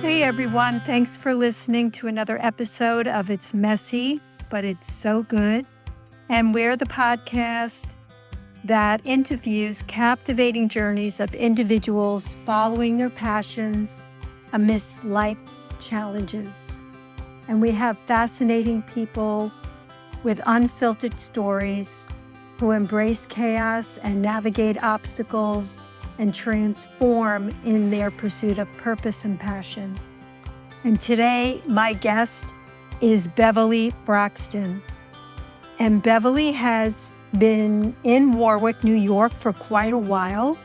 Hey everyone, thanks for listening to another episode of It's Messy, but It's So Good. And we're the podcast that interviews captivating journeys of individuals following their passions amidst life challenges. And we have fascinating people with unfiltered stories who embrace chaos and navigate obstacles and transform in their pursuit of purpose and passion. And today, my guest is Beverly Braxton. And Beverly has been in Warwick, New York for quite a while,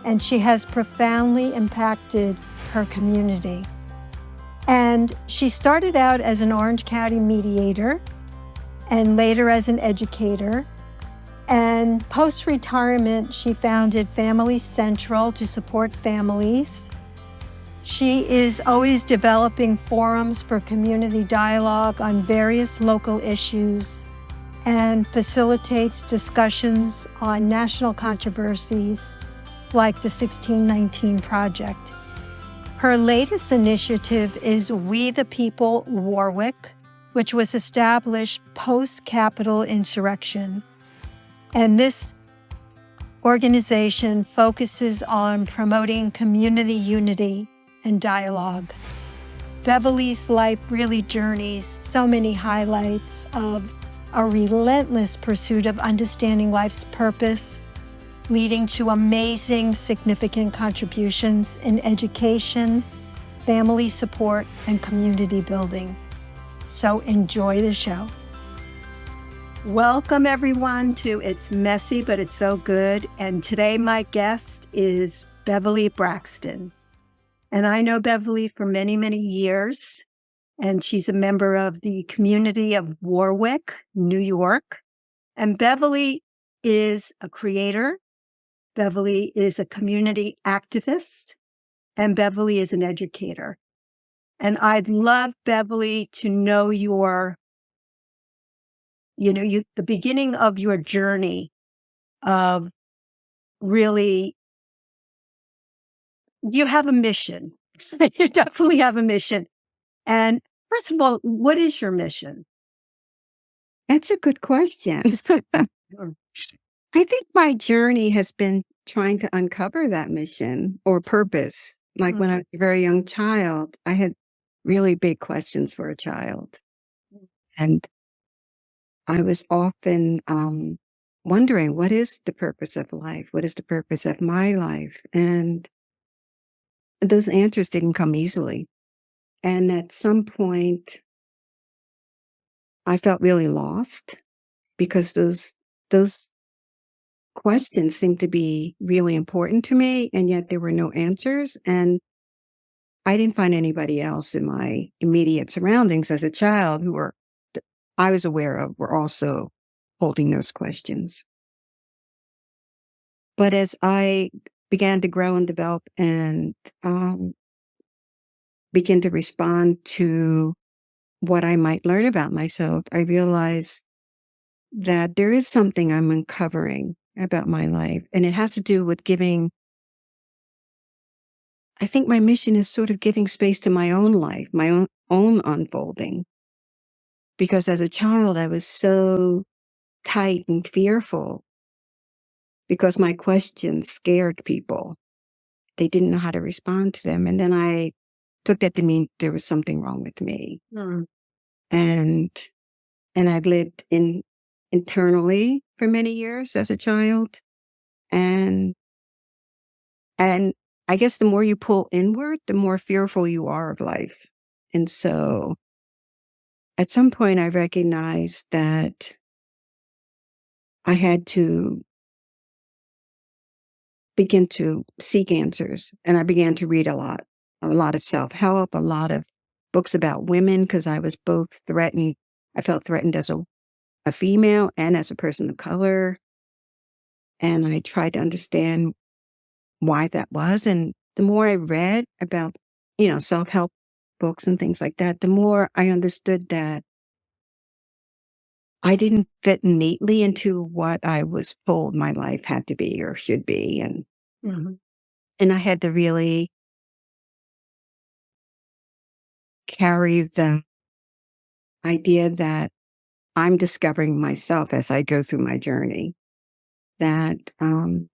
and she has profoundly impacted her community. And she started out as an Orange County mediator and later as an educator. And post-retirement, she founded Family Central to support families. She is always developing forums for community dialogue on various local issues and facilitates discussions on national controversies like the 1619 Project. Her latest initiative is We the People Warwick, which was established post-Capitol insurrection. And this organization focuses on promoting community unity and dialogue. Beverly's life really journeys so many highlights of a relentless pursuit of understanding life's purpose, leading to amazing, significant contributions in education, family support, and community building. So enjoy the show. Welcome, everyone, to It's Messy, but It's So Good. And today my guest is Beverly Braxton. And I know Beverly for many, many years. And she's a member of the community of Warwick, New York. And Beverly is a creator. Beverly is a community activist. And Beverly is an educator. And I'd love, Beverly, to know the beginning of your journey of really, you have a mission. You definitely have a mission. And first of all, what is your mission? That's a good question. I think my journey has been trying to uncover that mission or purpose. Like when I was a very young child, I had really big questions for a child. And I was often wondering, what is the purpose of life? What is the purpose of my life? And those answers didn't come easily. And at some point, I felt really lost because those questions seemed to be really important to me, and yet there were no answers. And I didn't find anybody else in my immediate surroundings as a child I was aware of were also holding those questions. But as I began to grow and develop and begin to respond to what I might learn about myself, I realized that there is something I'm uncovering about my life. And it has to do with I think my mission is sort of giving space to my own life, my own unfolding. Because as a child, I was so tight and fearful because my questions scared people. They didn't know how to respond to them. And then I took that to mean there was something wrong with me. And I'd lived internally for many years as a child. And I guess the more you pull inward, the more fearful you are of life. And so at some point I recognized that I had to begin to seek answers. And I began to read a lot of self-help, a lot of books about women, because I was both threatened. I felt threatened as a female and as a person of color. And I tried to understand why that was. And the more I read about, self-help books and things like that, the more I understood that I didn't fit neatly into what I was told my life had to be or should be. And I had to really carry the idea that I'm discovering myself as I go through my journey. That, and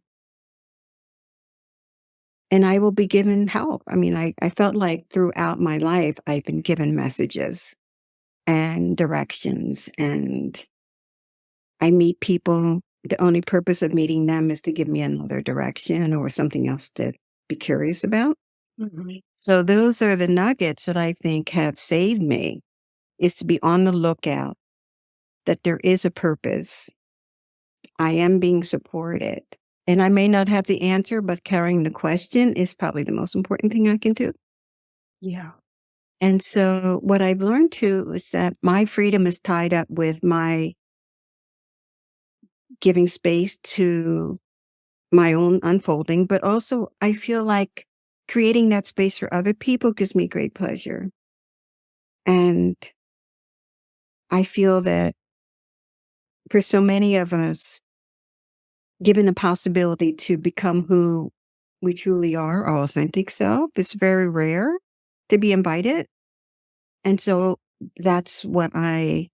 I will be given help. I mean, I felt like throughout my life, I've been given messages and directions, and I meet people. The only purpose of meeting them is to give me another direction or something else to be curious about. Mhm. So those are the nuggets that I think have saved me, is to be on the lookout, that there is a purpose. I am being supported. And I may not have the answer, but carrying the question is probably the most important thing I can do. Yeah. And so what I've learned too is that my freedom is tied up with my giving space to my own unfolding, but also I feel like creating that space for other people gives me great pleasure. And I feel that for so many of us, given the possibility to become who we truly are, our authentic self, it's very rare to be invited. And so that's what I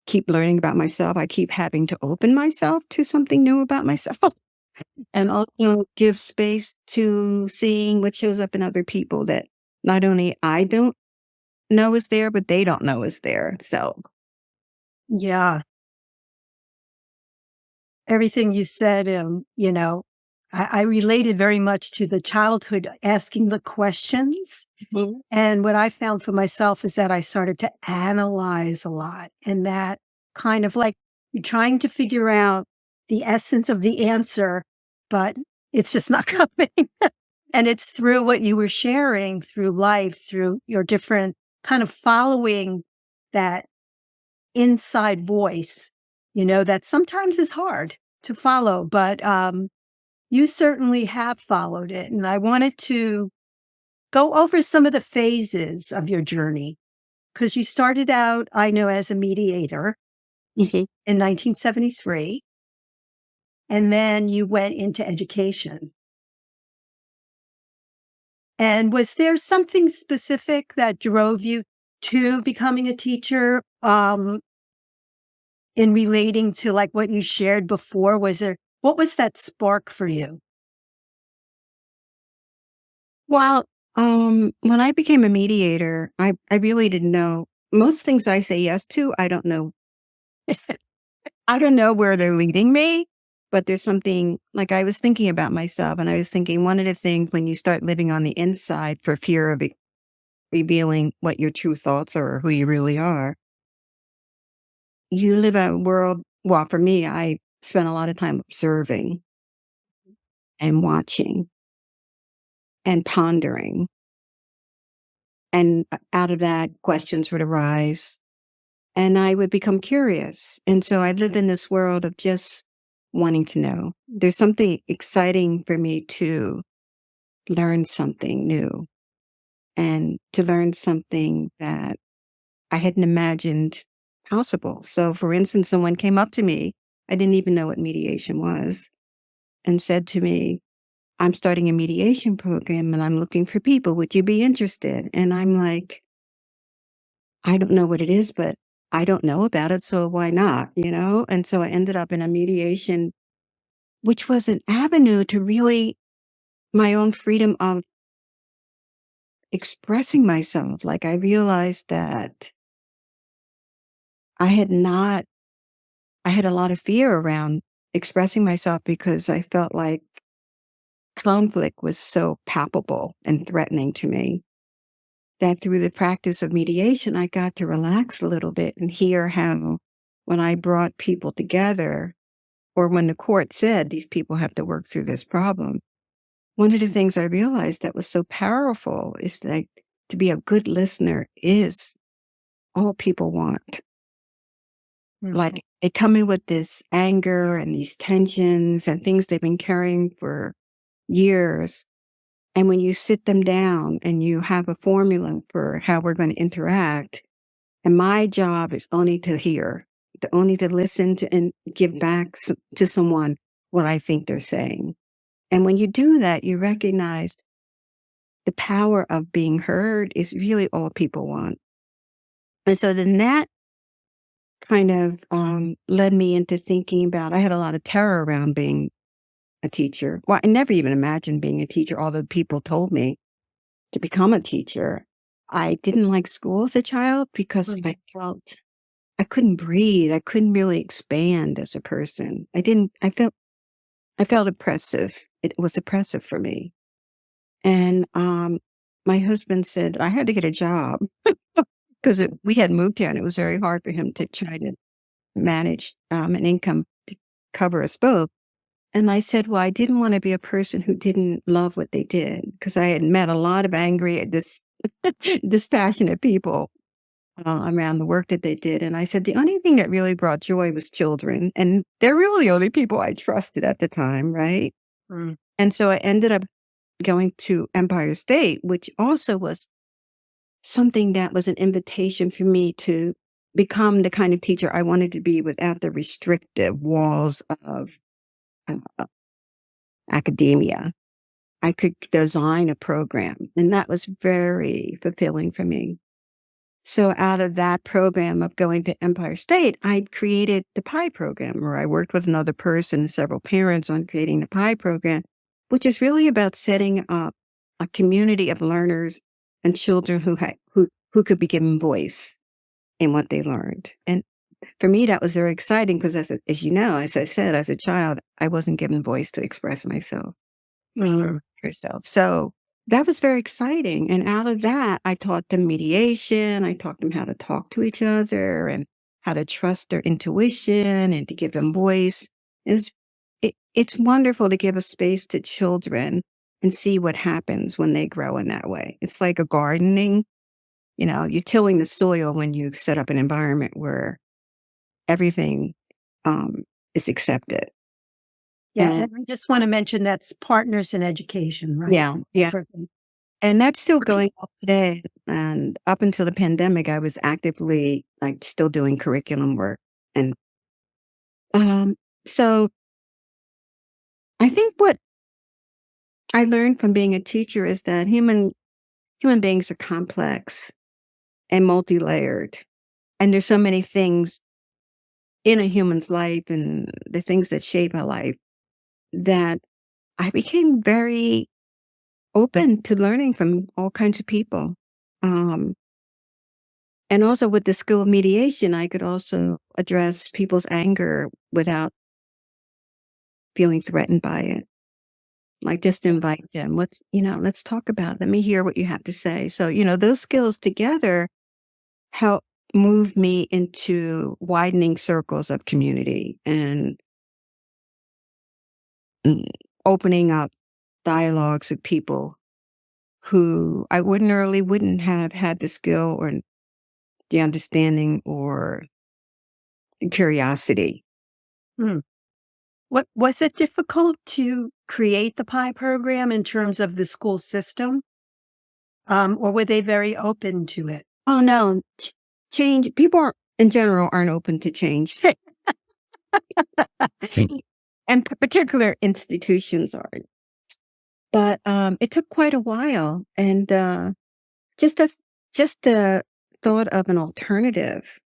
keep learning about myself. I keep having to open myself to something new about myself and also give space to seeing what shows up in other people that not only I don't know is there, but they don't know is there. So, Yeah. Everything you said, I related very much to the childhood asking the questions. mhm. And what I found for myself is that I started to analyze a lot. And that kind of like you're trying to figure out the essence of the answer, but it's just not coming. And it's through what you were sharing through life, through your different kind of following that inside voice, that sometimes is hard to follow, but you certainly have followed it. And I wanted to go over some of the phases of your journey because you started out, I know, as a mediator Mhm. in 1973, and then you went into education. And was there something specific that drove you to becoming a teacher? In relating to, like, what you shared before, what was that spark for you? Well, when I became a mediator, I really didn't know. Most things I say yes to, I don't know. I don't know where they're leading me, but there's something like I was thinking about myself, and I was thinking one of the things when you start living on the inside for fear of revealing what your true thoughts are or who you really are, you live a world. Well, for me, I spent a lot of time observing and watching and pondering. And out of that, questions would arise and I would become curious. And so I lived in this world of just wanting to know. There's something exciting for me to learn something new and to learn something that I hadn't imagined possible. So, for instance, someone came up to me, I didn't even know what mediation was, and said to me, I'm starting a mediation program and I'm looking for people. Would you be interested? And I'm like, I don't know what it is, but I don't know about it, so why not, you know? And so I ended up in a mediation, which was an avenue to really my own freedom of expressing myself. Like I realized that I had not I had a lot of fear around expressing myself because I felt like conflict was so palpable and threatening to me that through the practice of mediation, I got to relax a little bit and hear how when I brought people together, or when the court said these people have to work through this problem, one of the things I realized that was so powerful is that to be a good listener is all people want. Mhm. Like they come in with this anger and these tensions and things they've been carrying for years. And when you sit them down and you have a formula for how we're going to interact, and my job is only to hear, to only to listen to and give back to someone what I think they're saying. And when you do that, you recognize the power of being heard is really all people want. And so then that kind of led me into thinking about, I had a lot of terror around being a teacher. Well, I never even imagined being a teacher, although people told me to become a teacher. I didn't like school as a child because I felt I couldn't breathe. I couldn't really expand as a person. I felt oppressive. It was oppressive for me. And my husband said I had to get a job because we had moved here and it was very hard for him to try to manage an income to cover us both. And I said, well, I didn't want to be a person who didn't love what they did because I had met a lot of angry, dispassionate people around the work that they did. And I said, the only thing that really brought joy was children. And they're really the only people I trusted at the time, right? And so I ended up going to Empire State, which also was something that was an invitation for me to become the kind of teacher I wanted to be without the restrictive walls of academia. I could design a program, and that was very fulfilling for me. So out of that program of going to Empire State, I created the PI program, where I worked with another person and several parents on creating the PI program, which is really about setting up a community of learners and children who could be given voice in what they learned. And for me, that was very exciting because, as you know, as I said, as a child, I wasn't given voice to express myself. Yourself. So that was very exciting. And out of that, I taught them mediation. I taught them how to talk to each other and how to trust their intuition and to give them voice. It's wonderful to give a space to children and see what happens when they grow in that way. It's like a gardening. You're tilling the soil when you set up an environment where everything is accepted. Yeah, and I just want to mention that's Partners in Education, right? Yeah. And that's still going on today. And up until the pandemic, I was actively still doing curriculum work. And so I think what I learned from being a teacher is that human beings are complex and multi-layered. And there's so many things in a human's life and the things that shape our life that I became very open to learning from all kinds of people. And also with the skill of mediation, I could also address people's anger without feeling threatened by it. Just invite them. Let's talk about it. Let me hear what you have to say. So, those skills together help move me into widening circles of community and opening up dialogues with people who I wouldn't have had the skill or the understanding or the curiosity. What was it difficult to create the PI program in terms of the school system? Or were they very open to it? Oh, no. Change. People in general aren't open to change. And particular institutions aren't. But it took quite a while. And just the thought of an alternative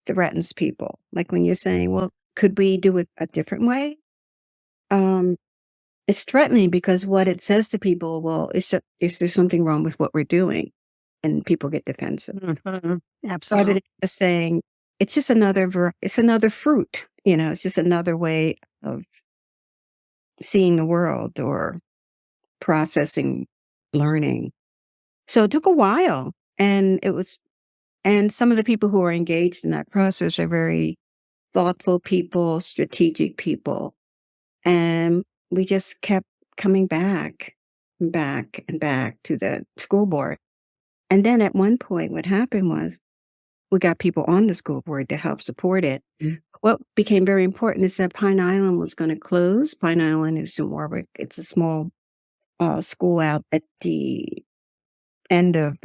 threatens people. Like when you're saying, well, could we do it a different way? It's threatening because what it says to people, well, is there something wrong with what we're doing? And people get defensive. Absolutely. Rather than saying, it's just another fruit. It's just another way of seeing the world or processing learning. So it took a while. And some of the people who are engaged in that process are very thoughtful people, strategic people. And we just kept coming back and back and back to the school board. And then at one point, what happened was we got people on the school board to help support it. What became very important is that Pine Island was going to close. Pine Island is in Warwick. It's a small school out at the end of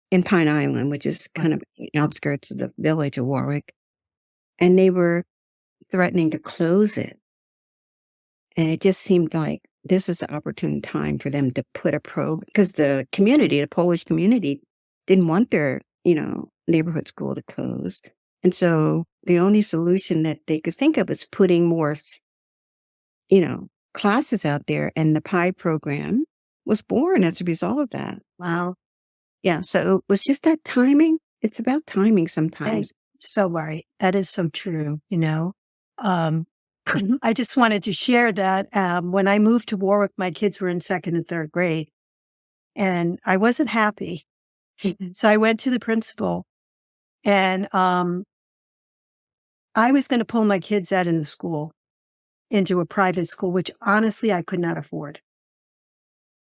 in Pine Island, which is kind of the outskirts of the village of Warwick. And they were threatening to close it. And it just seemed like this is the opportune time for them to put a probe, because the community, the Polish community, didn't want their, neighborhood school to close. And so the only solution that they could think of was putting more, classes out there. And the PI program was born as a result of that. Wow. Yeah. So it was just that timing. It's about timing sometimes. So right. That is so true, I just wanted to share that when I moved to Warwick, my kids were in second and third grade, and I wasn't happy. So I went to the principal, and I was going to pull my kids out of the school into a private school, which honestly I could not afford.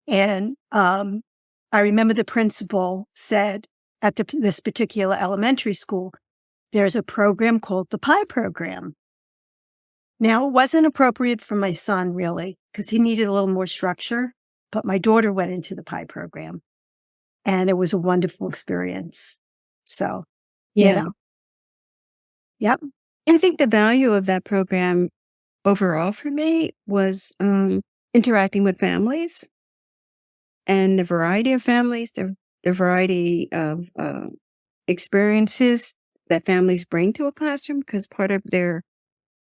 And I remember the principal said at this particular elementary school, there's a program called the PI program. Now, it wasn't appropriate for my son, really, because he needed a little more structure. But my daughter went into the PI program, and it was a wonderful experience. So, Yeah. Yep. I think the value of that program overall for me was interacting with families and the variety of families, the variety of experiences that families bring to a classroom, because part of their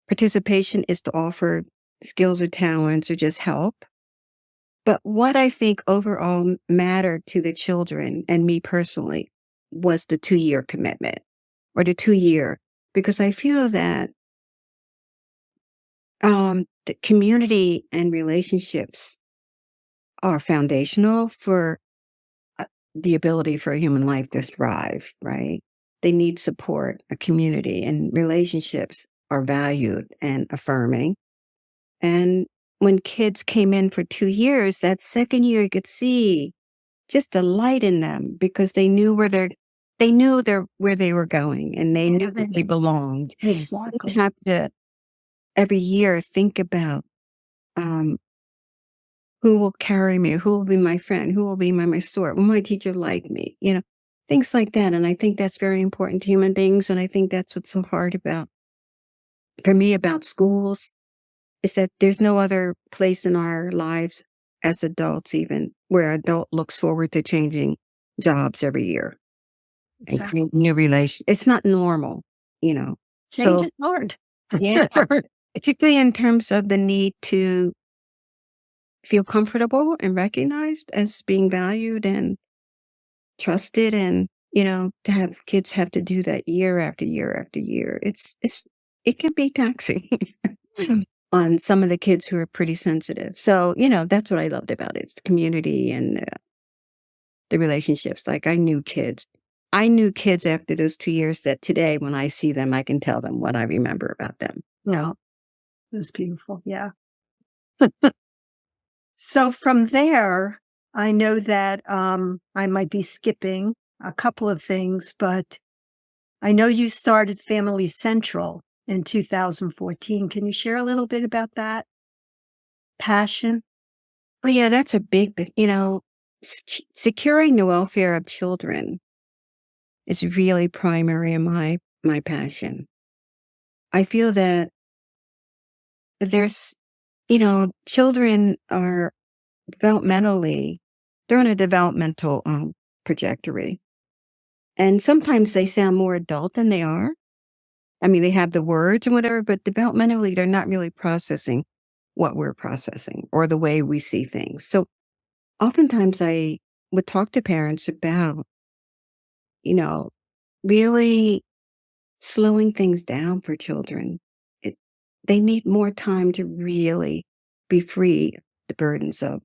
participation is to offer skills or talents or just help. But what I think overall mattered to the children and me personally was the 2-year commitment, or the 2-year, because I feel that the community and relationships are foundational for the ability for a human life to thrive, right? They need support, a community, and relationships are valued and affirming. And when kids came in for 2 years, that second year you could see just a light in them, because they knew where they were going, and they knew that they belonged. Exactly. You have to every year think about who will carry me, who will be my friend, who will be my mentor, will my teacher like me, things like that. And I think that's very important to human beings. And I think that's what's so hard for me about schools, is that there's no other place in our lives as adults, even, where an adult looks forward to changing jobs every year and creating new relations. It's not normal, Change So is hard. yeah, particularly in terms of the need to feel comfortable and recognized as being valued and trusted, and to have kids have to do that year after year after year. It can be taxing on some of the kids who are pretty sensitive. So that's what I loved about it. It's the community and the relationships. Like, I knew kids after those 2 years that today when I see them, I can tell them what I remember about them. No, it was beautiful. Yeah. So from there, I know that I might be skipping a couple of things, but I know you started Family Central in 2014. Can you share a little bit about that passion? Well, yeah, that's a big, securing the welfare of children is really primary in my passion. I feel that there's, children are developmentally, they're on a developmental trajectory. And sometimes they sound more adult than they are. I mean, they have the words and whatever, but developmentally, they're not really processing what we're processing or the way we see things. So oftentimes I would talk to parents about, really slowing things down for children. They need more time to really be free of the burdens of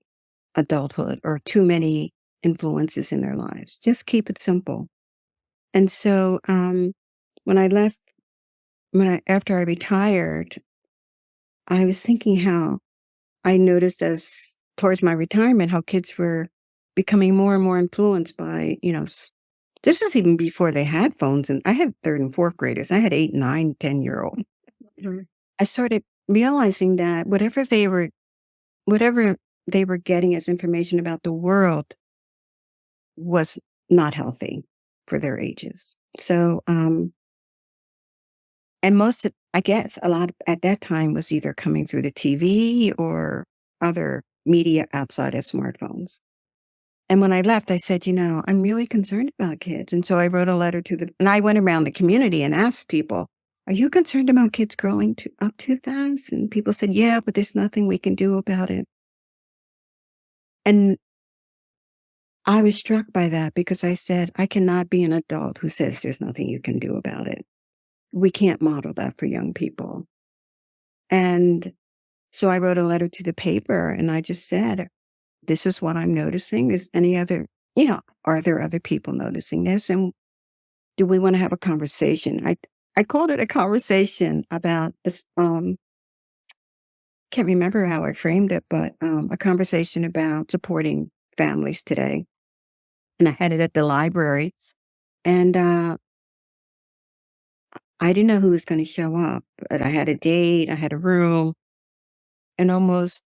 adulthood or too many influences in their lives. Just keep it simple. And so when I left, after I retired, I was thinking how I noticed as towards my retirement, how kids were becoming more and more influenced by, this is even before they had phones. And I had 3rd and 4th graders. I had 8, 9, 10-year-old. Mm-hmm. I started realizing that whatever they were getting as information about the world was not healthy for their ages. So, and I guess a lot at that time was either coming through the TV or other media outside of smartphones. And when I left, I said, I'm really concerned about kids. And so I wrote a letter and I went around the community and asked people, are you concerned about kids growing up too fast? And people said, yeah, but there's nothing we can do about it. And I was struck by that because I said, I cannot be an adult who says there's nothing you can do about it. We can't model that for young people. And so I wrote a letter to the paper and I just said, this is what I'm noticing. Is are there other people noticing this? And do we want to have a conversation? I called it a conversation about this. Can't remember how I framed it, but a conversation about supporting families today. And I had it at the library. And I didn't know who was going to show up, but I had a date, I had a room, and almost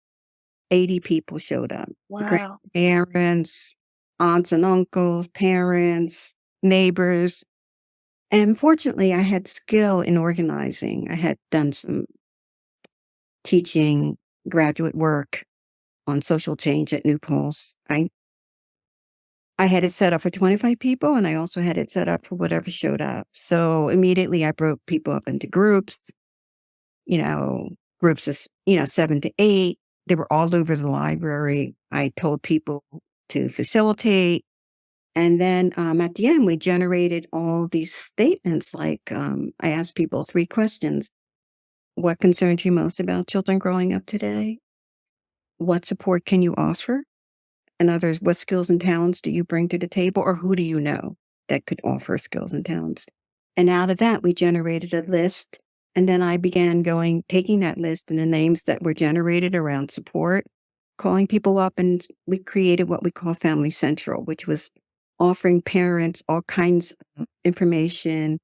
80 people showed up. Wow. Grandparents, aunts and uncles, parents, neighbors. And fortunately, I had skill in organizing. I had done some teaching graduate work on social change at New Pulse. I had it set up for 25 people, and I also had it set up for whatever showed up. So immediately I broke people up into groups, groups of, 7 to 8. They were all over the library. I told people to facilitate. And then at the end, we generated all these statements. Like I asked people 3 questions. What concerns you most about children growing up today? What support can you offer? And others, what skills and talents do you bring to the table, or who do you know that could offer skills and talents? And out of that, we generated a list. And then I began taking that list and the names that were generated around support, calling people up, and we created what we call Family Central, which was offering parents all kinds of information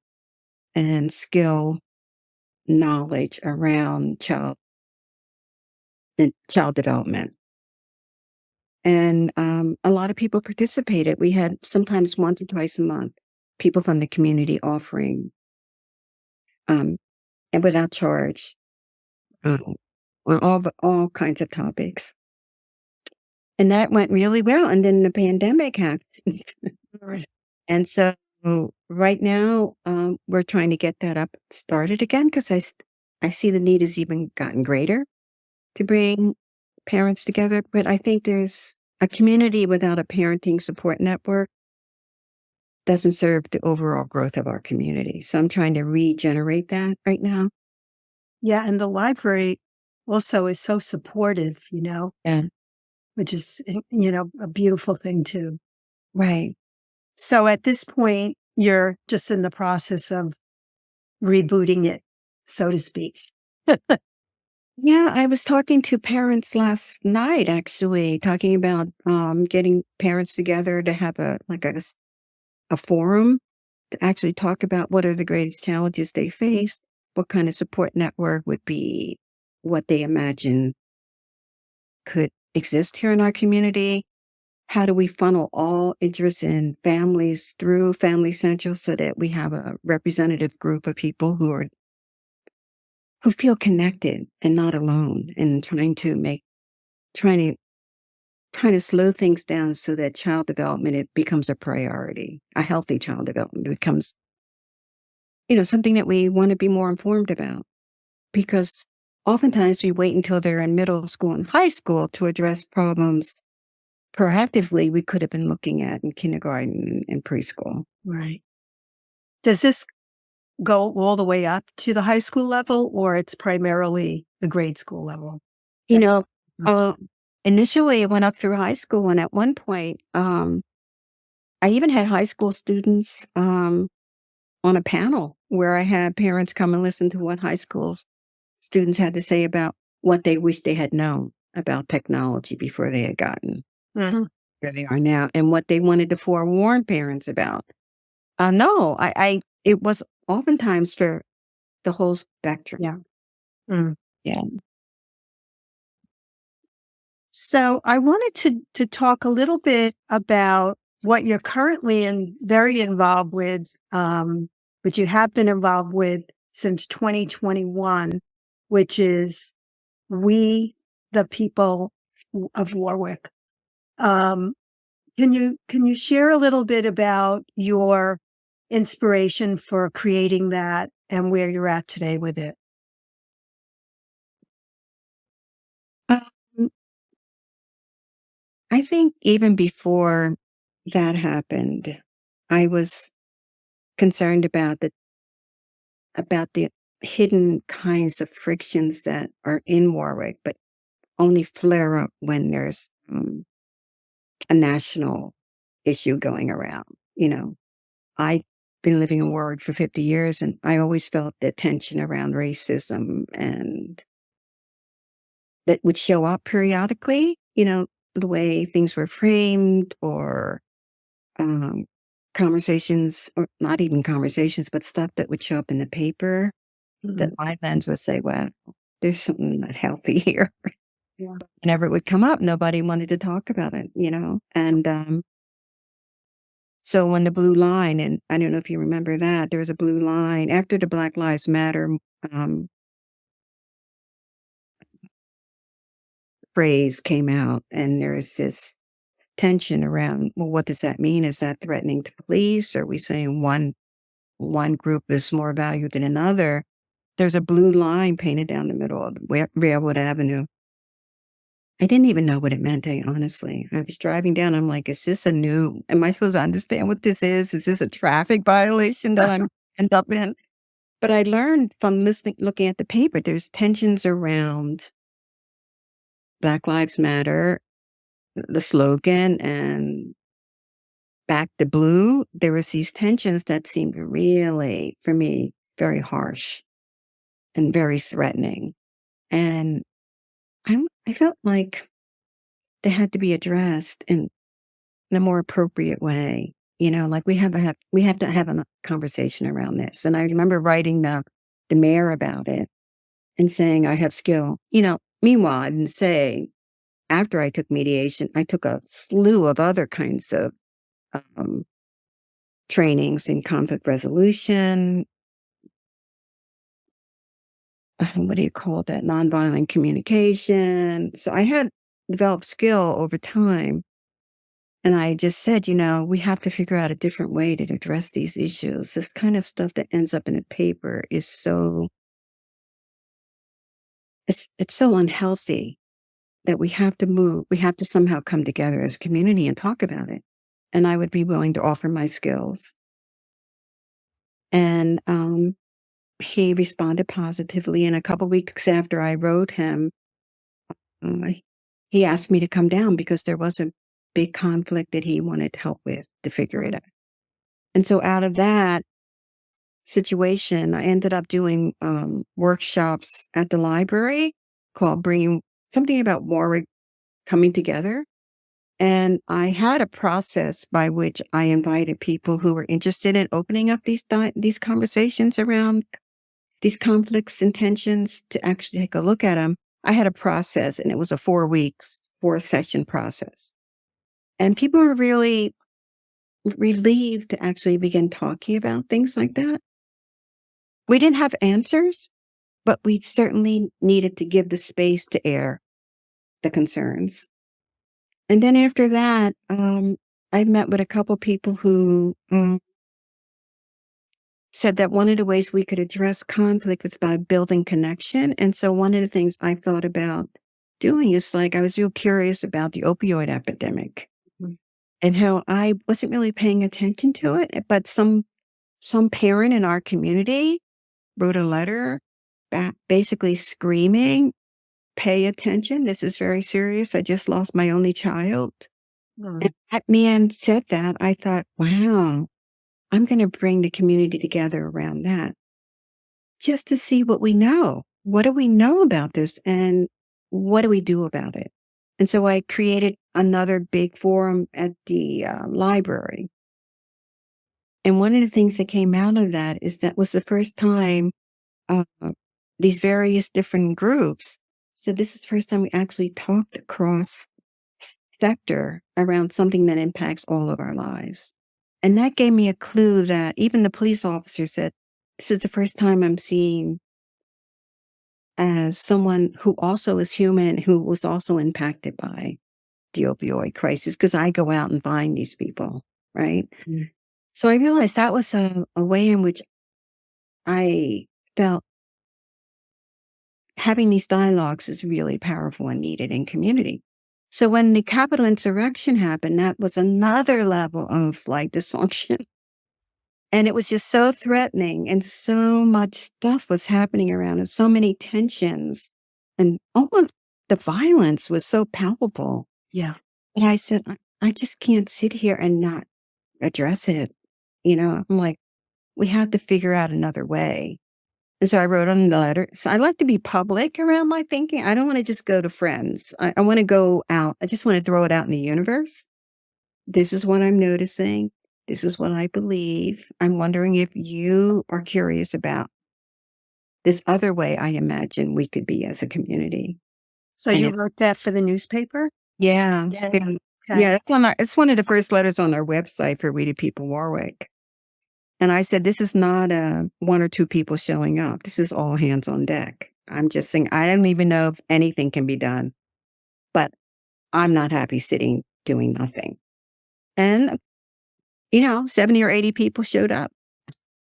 and skill knowledge around child development. And a lot of people participated. We had sometimes once or twice a month, people from the community offering, and without charge, on all kinds of topics. And that went really well. And then the pandemic happened. And so right now, we're trying to get that up started again because I see the need has even gotten greater to bring parents together. But I think there's a community without a parenting support network doesn't serve the overall growth of our community. So I'm trying to regenerate that right now. Yeah. And the library also is so supportive, Yeah. which is, a beautiful thing too. Right. So at this point, you're just in the process of rebooting it, so to speak. Yeah, I was talking to parents last night, actually, talking about getting parents together to have a forum to actually talk about what are the greatest challenges they face, what kind of support network would be what they imagine could exist here in our community. How do we funnel all interest in families through Family Central so that we have a representative group of people who feel connected and not alone, and trying to slow things down so that child development, it becomes a priority. A healthy child development becomes, something that we want to be more informed about, because oftentimes we wait until they're in middle school and high school to address problems proactively we could have been looking at in kindergarten and preschool. Right. Does this go all the way up to the high school level, or it's primarily the grade school level? Initially it went up through high school, and at one point, I even had high school students on a panel where I had parents come and listen to what high school students had to say about what they wish they had known about technology before they had gotten where they are now, and what they wanted to forewarn parents about. No, it was oftentimes for the whole spectrum. Yeah. Mm. Yeah. So I wanted to talk a little bit about what you're currently very involved with, but you have been involved with since 2021, which is We the people of Warwick. Can you share a little bit about your inspiration for creating that and where you're at today with it? Um, I think even before that happened, I was concerned about the hidden kinds of frictions that are in Warwick, but only flare up when there's a national issue going around. You know, I've been living in Warwick for 50 years, and I always felt the tension around racism and that would show up periodically, the way things were framed or um, conversations, or not even conversations, but stuff that would show up in the paper that my lens would say, well, there's something not healthy here. Yeah. Whenever it would come up, nobody wanted to talk about it, And so when the blue line, and I don't know if you remember that, there was a blue line after the Black Lives Matter um, phrase came out, and there is this tension around, well, what does that mean? Is that threatening to police? Are we saying one group is more valued than another? There's a blue line painted down the middle of Railroad Avenue. I didn't even know what it meant, honestly. I was driving down, I'm like, am I supposed to understand what this is? Is this a traffic violation that I'm end up in? But I learned from looking at the paper, there's tensions around Black Lives Matter, the slogan, and Back the Blue. There was these tensions that seemed really, for me, very harsh and very threatening. And I felt like they had to be addressed in a more appropriate way. Like we have to have a conversation around this. And I remember writing the mayor about it and saying I have skill. Meanwhile, I didn't say after I took mediation, I took a slew of other kinds of um, trainings in conflict resolution. What do you call that? Nonviolent communication. So I had developed skill over time. And I just said, we have to figure out a different way to address these issues. This kind of stuff that ends up in a paper is it's so unhealthy that we have to move. We have to somehow come together as a community and talk about it. And I would be willing to offer my skills. And he responded positively. And a couple weeks after I wrote him, uh, he asked me to come down because there was a big conflict that he wanted help with to figure it out. And so out of that situation, I ended up doing workshops at the library called Bringing something about Warwick coming together. And I had a process by which I invited people who were interested in opening up these conversations around these conflicts and tensions to actually take a look at them. I had a process, and it was a 4-session process. And people were really relieved to actually begin talking about things like that. We didn't have answers, but we certainly needed to give the space to air the concerns. And then after that, I met with a couple people who said that one of the ways we could address conflict is by building connection. And so one of the things I thought about doing is I was real curious about the opioid epidemic and how I wasn't really paying attention to it, but some parent in our community wrote a letter back basically screaming, pay attention. This is very serious. I just lost my only child. And that man said that. I thought, wow, I'm going to bring the community together around that just to see what we know. What do we know about this? And what do we do about it? And so I created another big forum at the library. And one of the things that came out of that is that was the first time these various different groups. So this is the first time we actually talked across sector around something that impacts all of our lives. And that gave me a clue that even the police officer said, this is the first time I'm seeing as someone who also is human, who was also impacted by the opioid crisis, because I go out and find these people, right? Mm. So I realized that was a way in which I felt having these dialogues is really powerful and needed in community. So when the Capitol insurrection happened, that was another level of like dysfunction. And it was just so threatening, and so much stuff was happening around, and so many tensions, and almost the violence was so palpable. Yeah. And I said, I just can't sit here and not address it. I'm like, we have to figure out another way. And so I wrote on the letter. So I like to be public around my thinking. I don't want to just go to friends. I want to go out. I just want to throw it out in the universe. This is what I'm noticing. This is what I believe. I'm wondering if you are curious about this other way I imagine we could be as a community. So And you wrote that for the newspaper? yeah. Yeah. Yeah. Okay. Yeah, it's one of the first letters on our website for We the People Warwick. And I said, this is not one or two people showing up. This is all hands on deck. I'm just saying, I don't even know if anything can be done, but I'm not happy sitting doing nothing. And, 70 or 80 people showed up.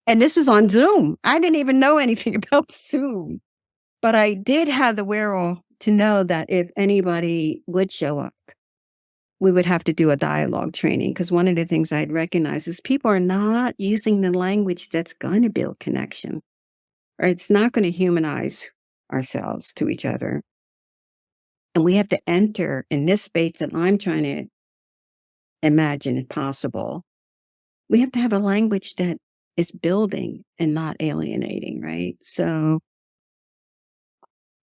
And this is on Zoom. I didn't even know anything about Zoom, but I did have the wherewithal to know that if anybody would show up, we would have to do a dialogue training, because one of the things I'd recognize is people are not using the language that's going to build connection, or it's not going to humanize ourselves to each other. And we have to enter in this space that I'm trying to imagine if possible. We have to have a language that is building and not alienating, right? So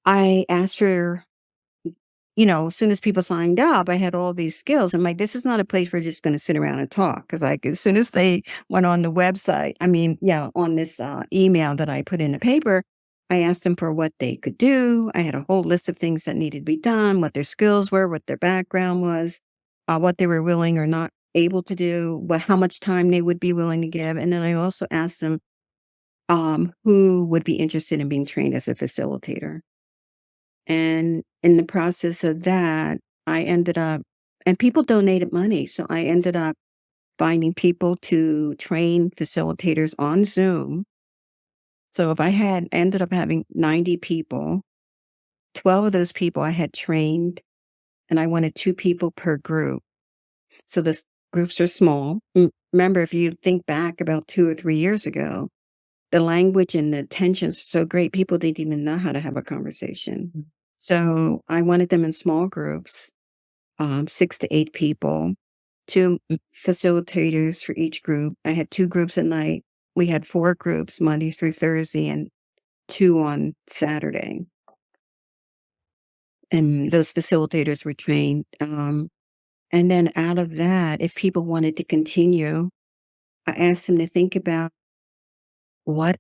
I asked for, as soon as people signed up, I had all these skills. I'm like, this is not a place we're just going to sit around and talk. Because as soon as they went on the website, on this email that I put in the paper, I asked them for what they could do. I had a whole list of things that needed to be done, what their skills were, what their background was, what they were willing or not able to do, how much time they would be willing to give. And then I also asked them who would be interested in being trained as a facilitator. And in the process of that, I ended up, and people donated money. So I ended up finding people to train facilitators on Zoom. So if I ended up having 90 people, 12 of those people I had trained, and I wanted 2 people per group. So the groups are small. Remember, if you think back about 2 or 3 years ago, the language and the tensions are so great, people didn't even know how to have a conversation. So I wanted them in small groups, 6 to 8 people, 2 facilitators for each group. I had 2 groups at night. We had 4 groups, Monday through Thursday, and 2 on Saturday. And those facilitators were trained. And then out of that, if people wanted to continue, I asked them to think about what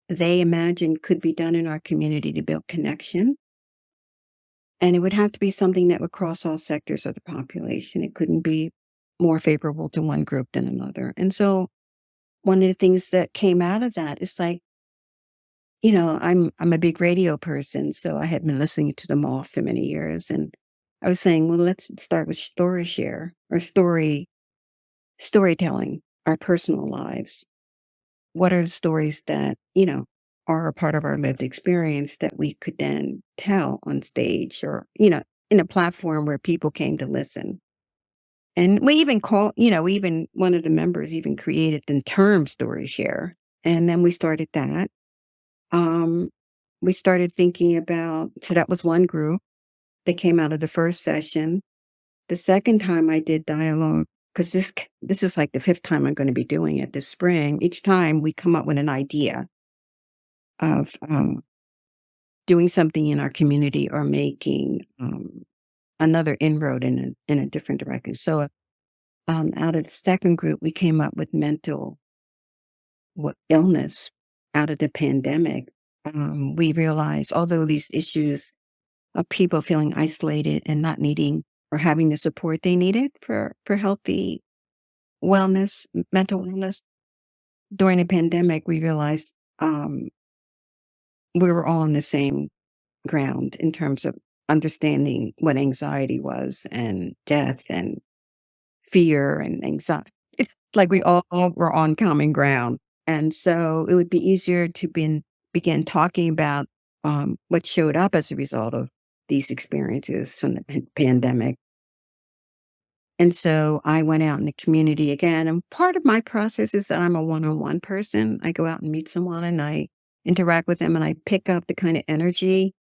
they imagined could be done in our community to build connection. And it would have to be something that would cross all sectors of the population. It couldn't be more favorable to one group than another. And so one of the things that came out of that is like, I'm a big radio person, so I had been listening to them all for many years. And I was saying, well, let's start with story share or storytelling, our personal lives. What are the stories that, are a part of our lived experience that we could then tell on stage or, in a platform where people came to listen. And we even even one of the members even created the term story share. And then we started that. We started thinking about, so that was one group that came out of the first session. The second time I did dialogue, because this is like the 5th time I'm going to be doing it this spring. Each time we come up with an idea of doing something in our community or making another inroad in a different direction. So out of the second group, we came up with mental illness out of the pandemic. We realized, although these issues of people feeling isolated and not needing or having the support they needed for healthy wellness, mental wellness, during the pandemic, we realized we were all on the same ground in terms of understanding what anxiety was and death and fear and anxiety. It's like we all were on common ground. And so it would be easier to begin talking about what showed up as a result of these experiences from the pandemic. And so I went out in the community again. And part of my process is that I'm a one-on-one person. I go out and meet someone and I interact with them and I pick up the kind of energy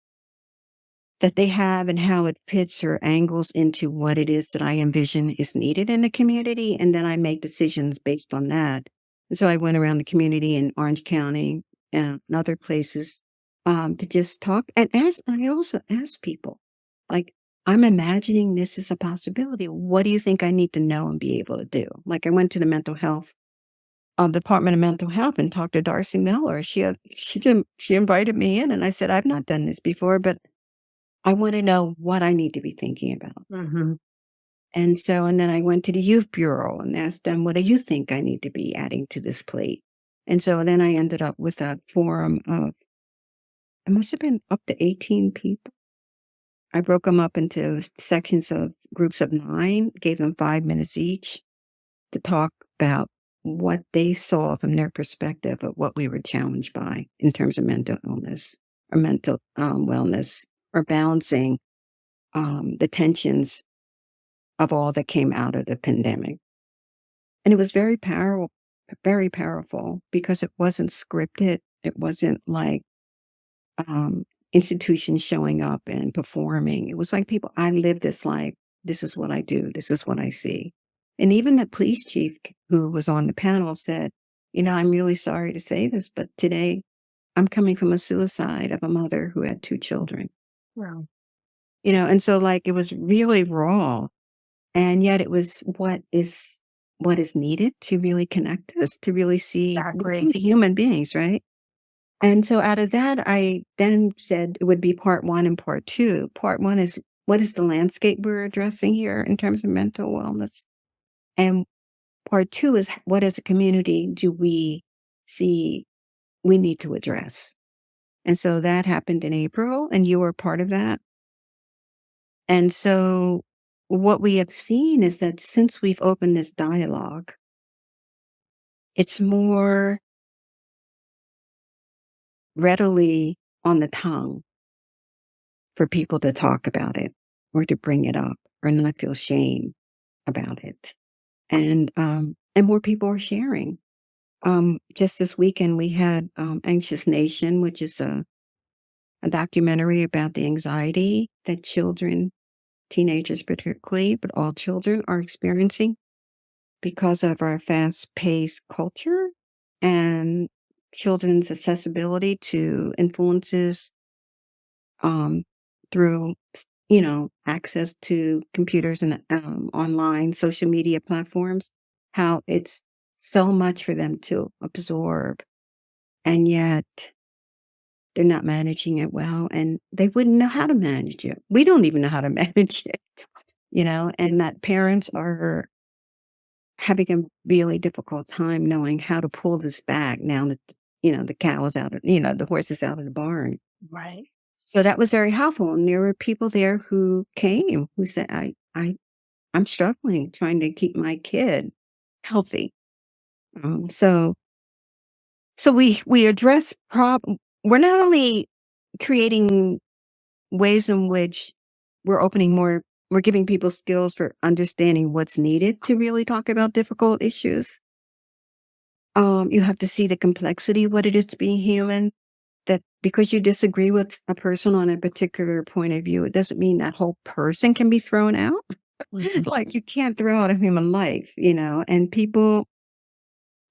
that they have and how it fits or angles into what it is that I envision is needed in the community. And then I make decisions based on that. And so I went around the community in Orange County and other places to just talk. And I also ask people, like, I'm imagining this is a possibility. What do you think I need to know and be able to do? Like I went to the mental health Department of Mental Health and talked to Darcy Miller. She invited me in, and I said, I've not done this before, but I want to know what I need to be thinking about. Mm-hmm. And then I went to the Youth Bureau and asked them, what do you think I need to be adding to this plate? And so then I ended up with a forum of, it must have been up to 18 people. I broke them up into sections of groups of 9, gave them 5 minutes each to talk about what they saw from their perspective of what we were challenged by in terms of mental illness or mental wellness, or balancing the tensions of all that came out of the pandemic. And it was very powerful because it wasn't scripted. It wasn't like institutions showing up and performing. It was like people, I live this life. This is what I do. This is what I see. And even the police chief who was on the panel said, I'm really sorry to say this, but today I'm coming from a suicide of a mother who had 2 children. Wow. And so like it was really raw, and yet it was what is needed to really connect us, to really see Exactly. human beings, right? And so out of that, I then said it would be part 1 and part 2. Part 1 is, what is the landscape we're addressing here in terms of mental wellness? And part 2 is, what as a community do we see we need to address? And so that happened in April, and you were part of that. And so what we have seen is that since we've opened this dialogue, it's more readily on the tongue for people to talk about it or to bring it up or not feel shame about it. And more people are sharing. Just this weekend, we had Anxious Nation, which is a documentary about the anxiety that children, teenagers particularly, but all children are experiencing because of our fast-paced culture and children's accessibility to influences through, access to computers and online social media platforms, how it's so much for them to absorb, and yet they're not managing it well, and they wouldn't know how to manage it. We don't even know how to manage it, and that parents are having a really difficult time knowing how to pull this back now that, the cow is out of, the horse is out of the barn. Right. So that was very helpful. And there were people there who came who said, I'm struggling trying to keep my kid healthy. So we address we're not only creating ways in which we're giving people skills for understanding what's needed to really talk about difficult issues. You have to see the complexity of what it is to be human, that because you disagree with a person on a particular point of view, it doesn't mean that whole person can be thrown out. Like you can't throw out a human life, and people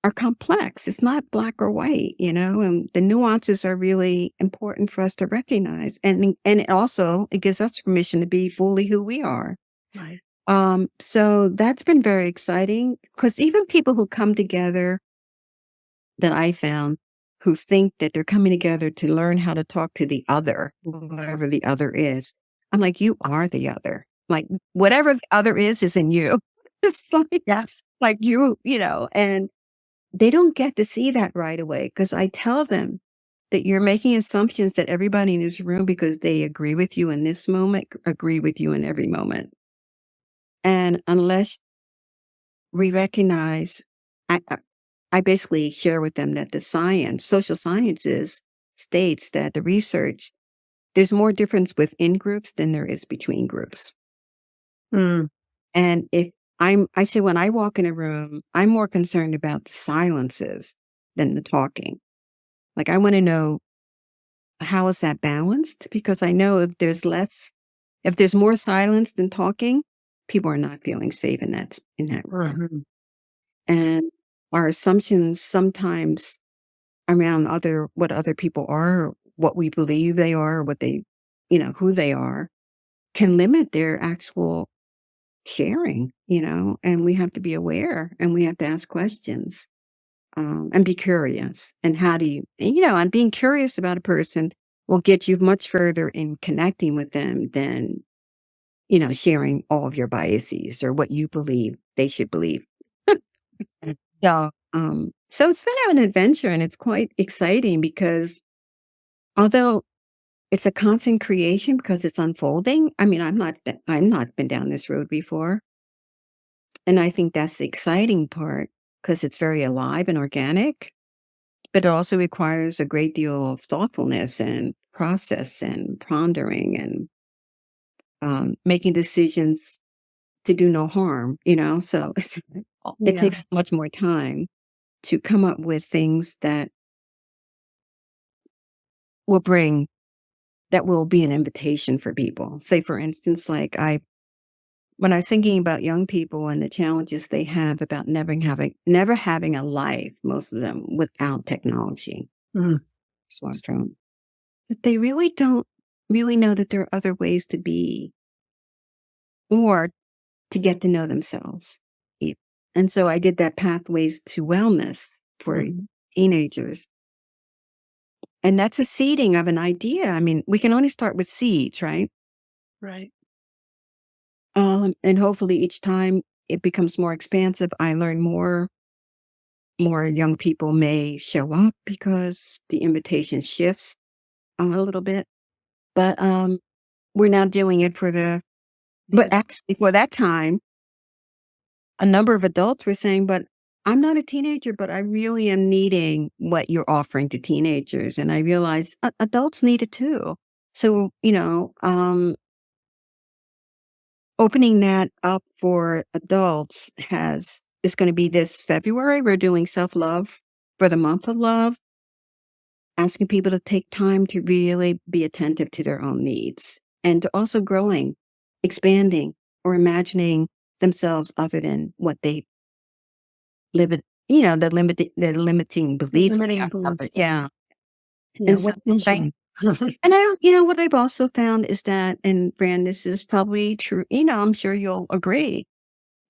are complex. It's not black or white, and the nuances are really important for us to recognize. And it gives us permission to be fully who we are. Right. So that's been very exciting, because even people who come together that I found who think that they're coming together to learn how to talk to the other, whoever the other is. I'm like, you are the other. Like whatever the other is in you. It's like, Yes. like and they don't get to see that right away, because I tell them, that you're making assumptions that everybody in this room, because they agree with you in this moment, agree with you in every moment. And unless we recognize, I basically share with them that the science, social sciences, states that the research, there's more difference within groups than there is between groups. Mm. And I say when I walk in a room, I'm more concerned about the silences than the talking. Like, I want to know, how is that balanced? Because I know if there's more silence than talking, people are not feeling safe in that room. Mhm. And our assumptions sometimes around what other people are, what we believe they are, what they, who they are, can limit their actual sharing, and we have to be aware and we have to ask questions, and be curious. And how do and being curious about a person will get you much further in connecting with them than, sharing all of your biases or what you believe they should believe. So it's kind of an adventure, and it's quite exciting because although it's a constant creation because it's unfolding. I mean, I'm not been down this road before. And I think that's the exciting part because it's very alive and organic, but it also requires a great deal of thoughtfulness and process and pondering and making decisions to do no harm, So it Yeah. takes much more time to come up with things will bring, that will be an invitation for people. Say, for instance, like when I was thinking about young people and the challenges they have about never having a life, most of them without technology, Mm. smartphone, that they really don't really know that there are other ways to be or to get to know themselves. And so I did that Pathways to Wellness for Mhm. teenagers. And that's a seeding of an idea. I mean, we can only start with seeds, right? Right. And hopefully each time it becomes more expansive, I learn more young people may show up because the invitation shifts a little bit. But we're now doing it but actually for that time, a number of adults were saying, but I'm not a teenager, but I really am needing what you're offering to teenagers. And I realized adults need it too. So, opening that up for adults is going to be this February. We're doing self-love for the month of love, asking people to take time to really be attentive to their own needs and to also growing, expanding, or imagining themselves other than what they live in, the limiting belief. Limiting beliefs. Yeah. Yeah. And so, What vision? and what I've also found is that, and Fran, this is probably true, I'm sure you'll agree,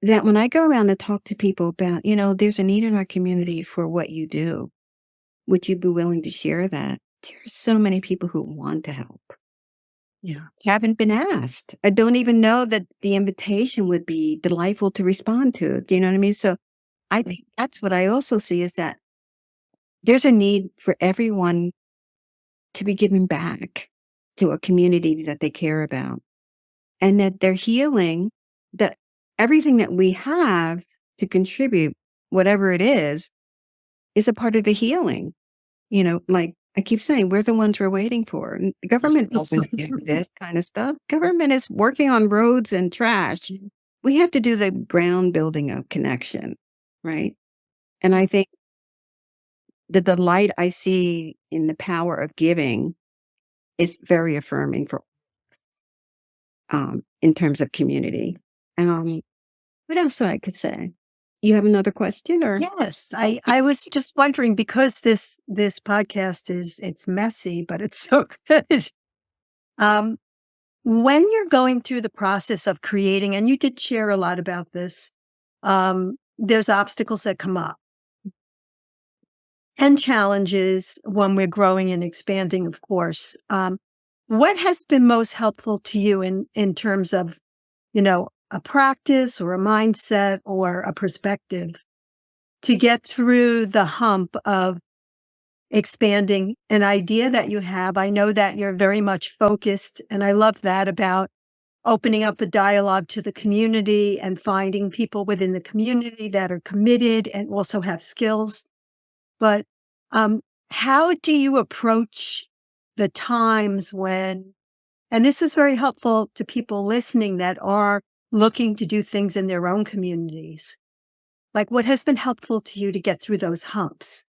that when I go around and talk to people about, there's a need in our community for what you do, would you be willing to share that? There are so many people who want to help, Yeah. haven't been asked. I don't even know that the invitation would be delightful to respond to. Do you know what I mean? So I think that's what I also see is that there's a need for everyone to be giving back to a community that they care about, and that they're healing, that everything that we have to contribute, whatever it is a part of the healing. Like I keep saying, we're the ones we're waiting for. And the government doesn't do this kind of stuff. Government is working on roads and trash. We have to do the ground building of connection, right? And I think the delight I see in the power of giving is very affirming for in terms of community. What else I could say? You have another question or? Yes, I was just wondering because this podcast it's messy, but it's so good. Um, when you're going through the process of creating, and you did share a lot about this, there's obstacles that come up and challenges when we're growing and expanding, of course. What has been most helpful to you in terms of, a practice or a mindset or a perspective to get through the hump of expanding an idea that you have. I know that you're very much focused, and I love that about opening up a dialogue to the community and finding people within the community that are committed and also have skills. But how do you approach the times when, and this is very helpful to people listening that are looking to do things in their own communities, like what has been helpful to you to get through those humps?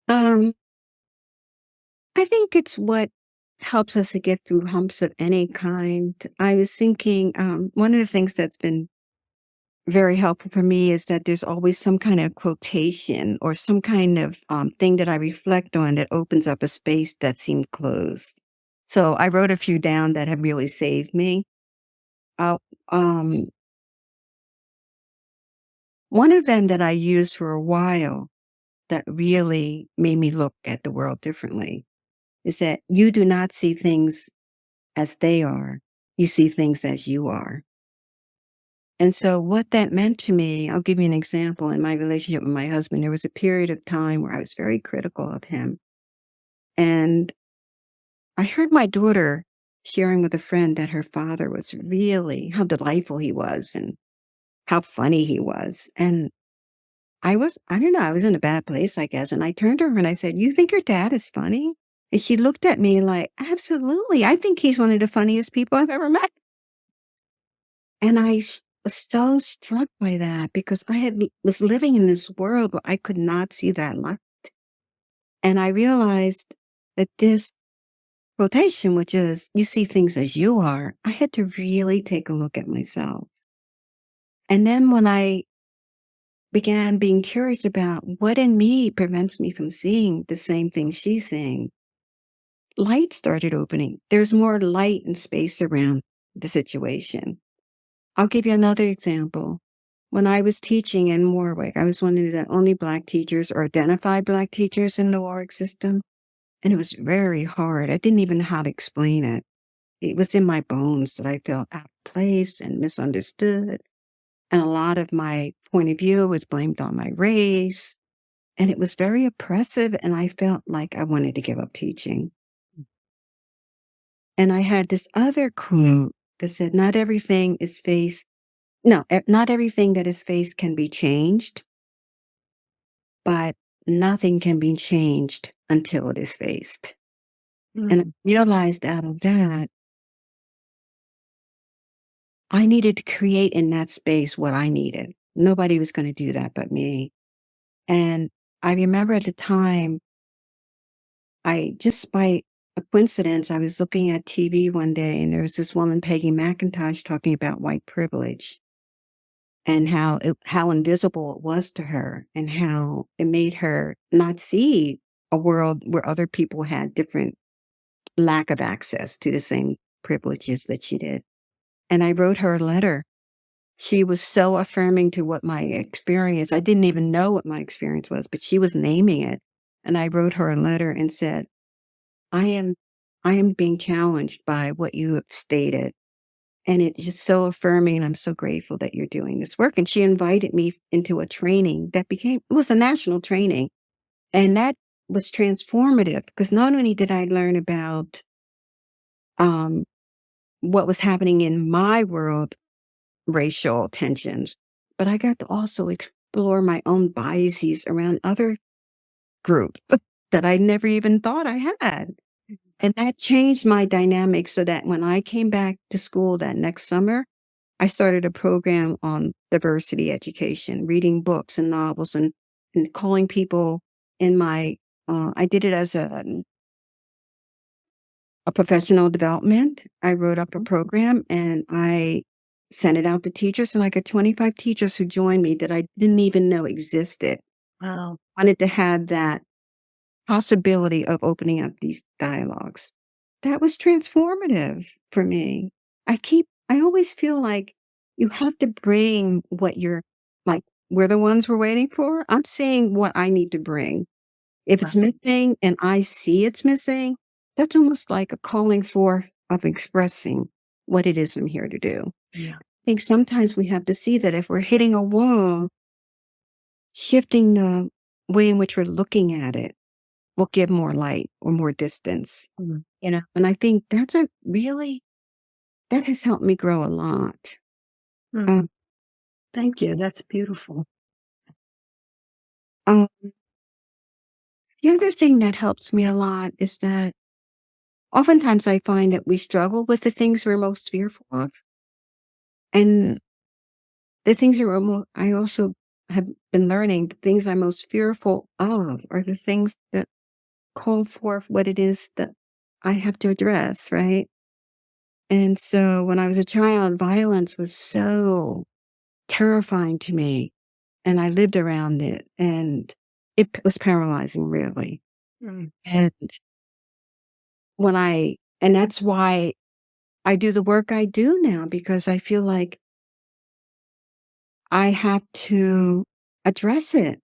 I think it's what helps us to get through humps of any kind. I was thinking, one of the things that's been very helpful for me is that there's always some kind of quotation or some kind of thing that I reflect on that opens up a space that seemed closed. So I wrote a few down that have really saved me. Uh, um, One of them that I used for a while that really made me look at the world differently is that you do not see things as they are. You see things as you are. And so what that meant to me, I'll give you an example. In my relationship with my husband, there was a period of time where I was very critical of him. And I heard my daughter sharing with a friend that her father was really, how delightful he was and how funny he was. And I don't know, I was in a bad place, I guess. And I turned to her and I said, "You think your dad is funny?" And she looked at me like, "Absolutely. I think he's one of the funniest people I've ever met." And was so struck by that because was living in this world where I could not see that light. And I realized that this quotation, which is, "You see things as you are," I had to really take a look at myself. And then when I began being curious about what in me prevents me from seeing the same thing she's seeing, light started opening. There's more light and space around the situation. I'll give you another example. When I was teaching in Warwick, I was one of the only Black teachers or identified Black teachers in the Warwick system. And it was very hard. I didn't even know how to explain it. It was in my bones that I felt out of place and misunderstood. And a lot of my point of view was blamed on my race. And it was very oppressive. And I felt like I wanted to give up teaching. And I had this other quote that said, not everything that is faced can be changed, but nothing can be changed until it is faced. And I realized out of that, I needed to create in that space what I needed. Nobody was going to do that but me. And I remember at the time, just by a coincidence, I was looking at TV one day and there was this woman, Peggy McIntosh, talking about white privilege and how invisible it was to her and how it made her not see a world where other people had different lack of access to the same privileges that she did. And I wrote her a letter. She was so affirming to what my experience, I didn't even know what my experience was, but she was naming it. And I wrote her a letter and said, I am being challenged by what you have stated. And it's just so affirming. And I'm so grateful that you're doing this work. And she invited me into a training it was a national training. And that was transformative because not only did I learn about what was happening in my world, racial tensions, but I got to also explore my own biases around other groups that I never even thought I had. And that changed my dynamic so that when I came back to school that next summer, I started a program on diversity education, reading books and novels and calling people in I did it as a professional development. I wrote up a program and I sent it out to teachers, and I got 25 teachers who joined me that I didn't even know existed. Wow. Wanted to have that possibility of opening up these dialogues. That was transformative for me. I always feel like you have to bring what we're the ones we're waiting for. I'm saying what I need to bring. If it's missing and I see it's missing, that's almost like a calling forth of expressing what it is I'm here to do. Yeah. I think sometimes we have to see that if we're hitting a wall, shifting the way in which we're looking at it will give more light or more distance, and I think that has helped me grow a lot. Mm. Thank you. That's beautiful. Um, the other thing that helps me a lot is that oftentimes I find that we struggle with the things we're most fearful of. And the things that I also have been learning, the things I'm most fearful of are the things that call forth what it is that I have to address, right? And so when I was a child, violence was so terrifying to me, and I lived around it, and it was paralyzing, really. Mm. And and that's why I do the work I do now, because I feel like I have to address it.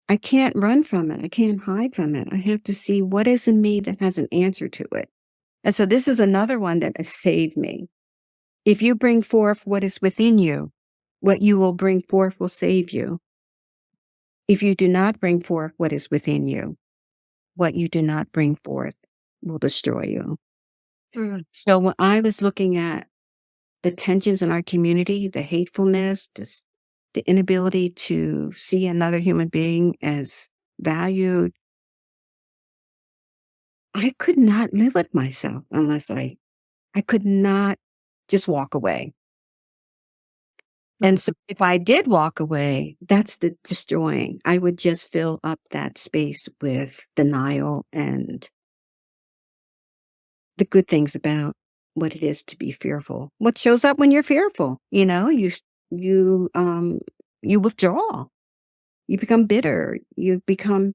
I can't run from it. I can't hide from it. I have to see what is in me that has an answer to it. And so this is another one that has saved me. If you bring forth what is within you, what you will bring forth will save you. If you do not bring forth what is within you, what you do not bring forth will destroy you. Mm. So when I was looking at the tensions in our community, the hatefulness, the inability to see another human being as valued, I could not live with myself unless I could not just walk away. And so if I did walk away, that's the destroying. I would just fill up that space with denial and the good things about what it is to be fearful. What shows up when you're fearful? You you withdraw. You become bitter. You become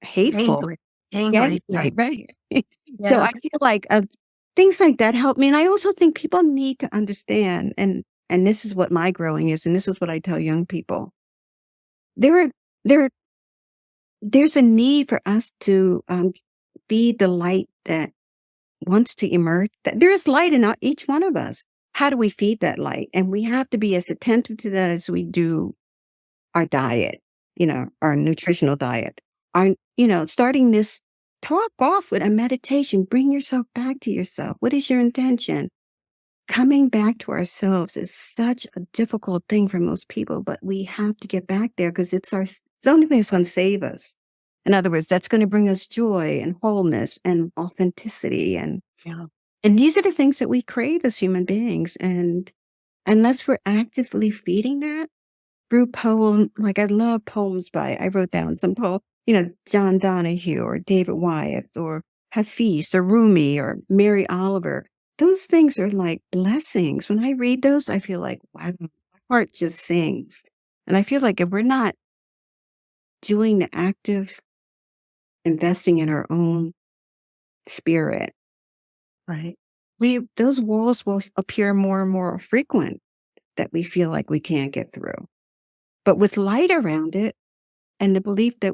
hateful. Angry. Yeah, Angry. right, right. So Yeah. I feel like things like that help me, and I also think people need to understand, and this is what my growing is, and this is what I tell young people. There, are- there, there's a need for us to be the light that wants to emerge. That there is light in each one of us. How do we feed that light? And we have to be as attentive to that as we do our diet, our nutritional diet. Starting this talk off with a meditation, bring yourself back to yourself. What is your intention? Coming back to ourselves is such a difficult thing for most people, but we have to get back there because it's the only thing that's going to save us. In other words, that's going to bring us joy and wholeness and authenticity. Yeah. And these are the things that we crave as human beings. And unless we're actively feeding that, through poem, like I love poems I wrote down some poem, John Donahue or David Wyatt or Hafiz or Rumi or Mary Oliver. Those things are like blessings. When I read those, I feel like, wow, my heart just sings. And I feel like if we're not doing the active investing in our own spirit, Right. those walls will appear more and more frequent that we feel like we can't get through. But with light around it, and the belief that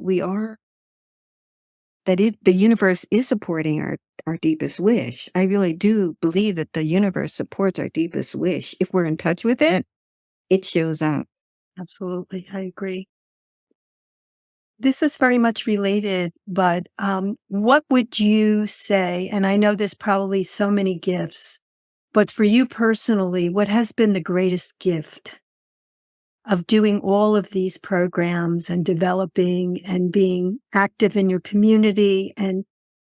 the universe is supporting our deepest wish. I really do believe that the universe supports our deepest wish. If we're in touch with it, it shows up. Absolutely. I agree. This is very much related, but what would you say? And I know there's probably so many gifts, but for you personally, what has been the greatest gift of doing all of these programs and developing and being active in your community, and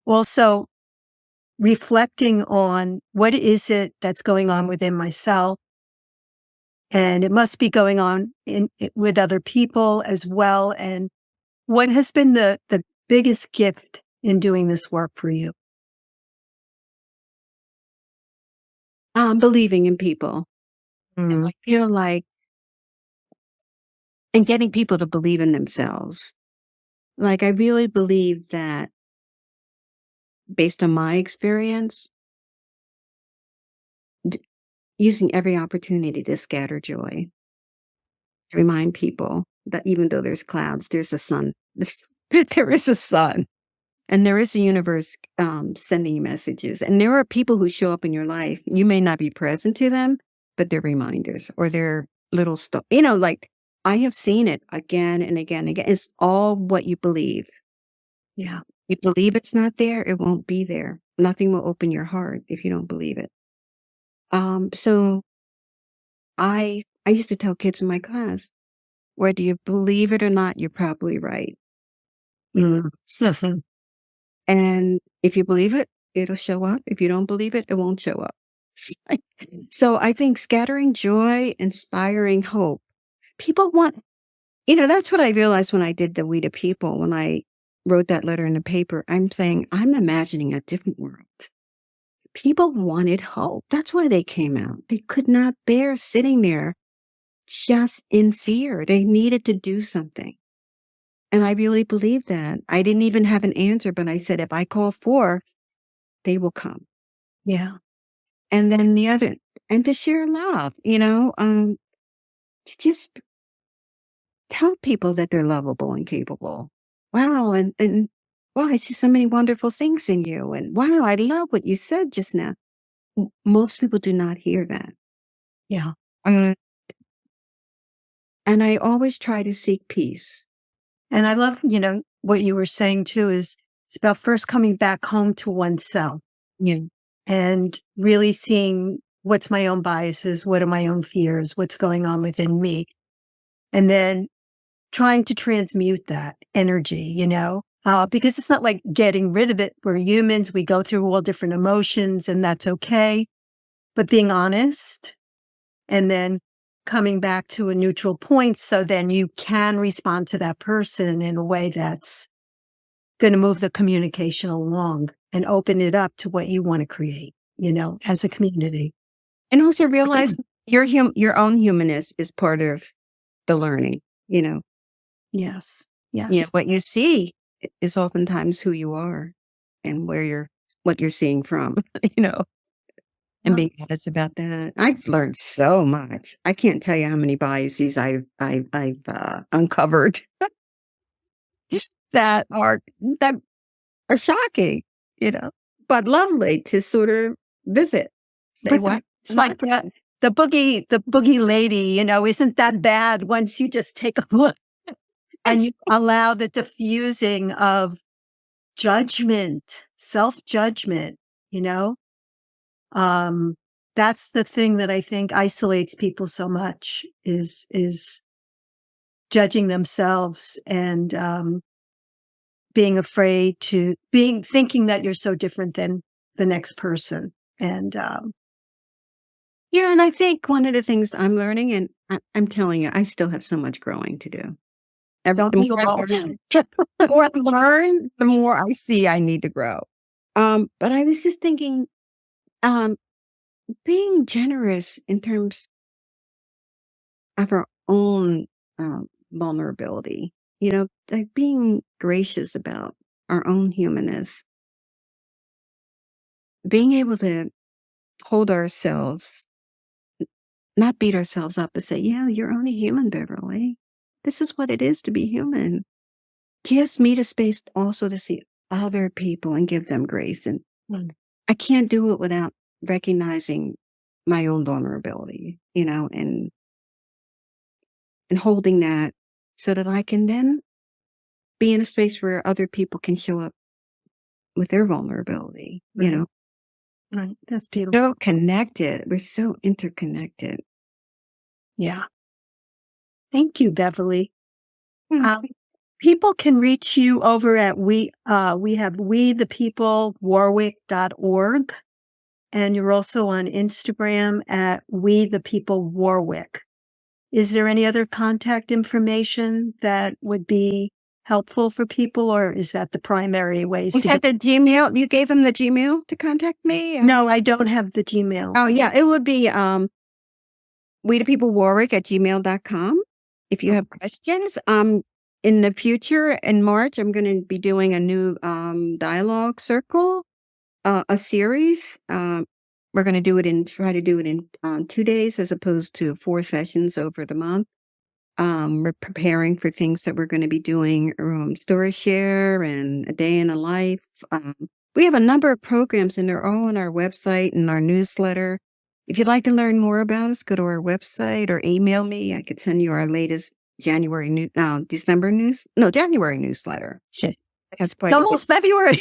also reflecting on what is it that's going on within myself? And it must be going on with other people as well. And what has been the biggest gift in doing this work for you? Believing in people. And I feel like, and getting people to believe in themselves. Like, I really believe that based on my experience, using every opportunity to scatter joy, to remind people that even though there's clouds, there's a sun. There is a sun. And there is a universe sending you messages. And there are people who show up in your life. You may not be present to them, but they're reminders or they're little stuff. Like I have seen it again and again and again. It's all what you believe. Yeah. You believe it's not there, it won't be there. Nothing will open your heart if you don't believe it. So I used to tell kids in my class, whether you believe it or not, you're probably right. Mm. And if you believe it, it'll show up. If you don't believe it, it won't show up. So I think scattering joy, inspiring hope. People want, that's what I realized when I did the We the People, when I wrote that letter in the paper. I'm saying, I'm imagining a different world. People wanted hope. That's why they came out. They could not bear sitting there just in fear. They needed to do something. And I really believe that. I didn't even have an answer, but I said, if I call forth, they will come. Yeah. And then the other, and to share love, to just tell people that they're lovable and capable. Wow. And wow, I see so many wonderful things in you. And wow, I love what you said just now. Most people do not hear that. Yeah. Uh, and I always try to seek peace. And I love, what you were saying too is it's about first coming back home to oneself. Yeah. And really seeing what's my own biases, what are my own fears, what's going on within me. And then trying to transmute that energy, because it's not like getting rid of it. We're humans. We go through all different emotions and that's okay. But being honest and then coming back to a neutral point. So then you can respond to that person in a way that's going to move the communication along and open it up to what you want to create, as a community. And also realize your own humanness is part of the learning, Yes. Yeah, Yes. what you see is oftentimes who you are and what you're seeing from, and being honest about that. I've learned so much. I can't tell you how many biases I've uncovered that are shocking, but lovely to sort of visit. Say what? It's like the boogie lady, isn't that bad once you just take a look and you allow the diffusing of judgment, self-judgment, that's the thing that I think isolates people so much is judging themselves and, being afraid thinking that you're so different than the next person. And, yeah, and I think one of the things I'm learning, and I'm telling you, I still have so much growing to do. Don't The be more alone. the more I learn, the more I see I need to grow. But I was just thinking, being generous in terms of our own vulnerability, like being gracious about our own humanness, being able to hold ourselves, not beat ourselves up, but say, yeah, you're only human, Beverly. This is what it is to be human. Gives me the space also to see other people and give them grace. And I can't do it without recognizing my own vulnerability, and holding that so that I can then be in a space where other people can show up with their vulnerability, Right. Right. That's beautiful. So connected. We're so interconnected. Yeah. Thank you, Beverly. Mm. People can reach you over at we have wethepeoplewarwick.org. And you're also on Instagram at wethepeoplewarwick. Is there any other contact information that would be helpful for people, or is that the primary ways You to had the Gmail? You gave them the Gmail to contact me? No, I don't have the Gmail. Oh, yeah. It would be wethepeoplewarwick@gmail.com. If you have questions, in the future, in March, I'm going to be doing a new dialogue circle, a series. We're going to try to do it in 2 days as opposed to 4 sessions over the month. We're preparing for things that we're going to be doing, story share and a day in a life. We have a number of programs and they're all on our website and our newsletter. If you'd like to learn more about us, go to our website or email me. I could send you our latest January newsletter. Shit. That's quite Almost February.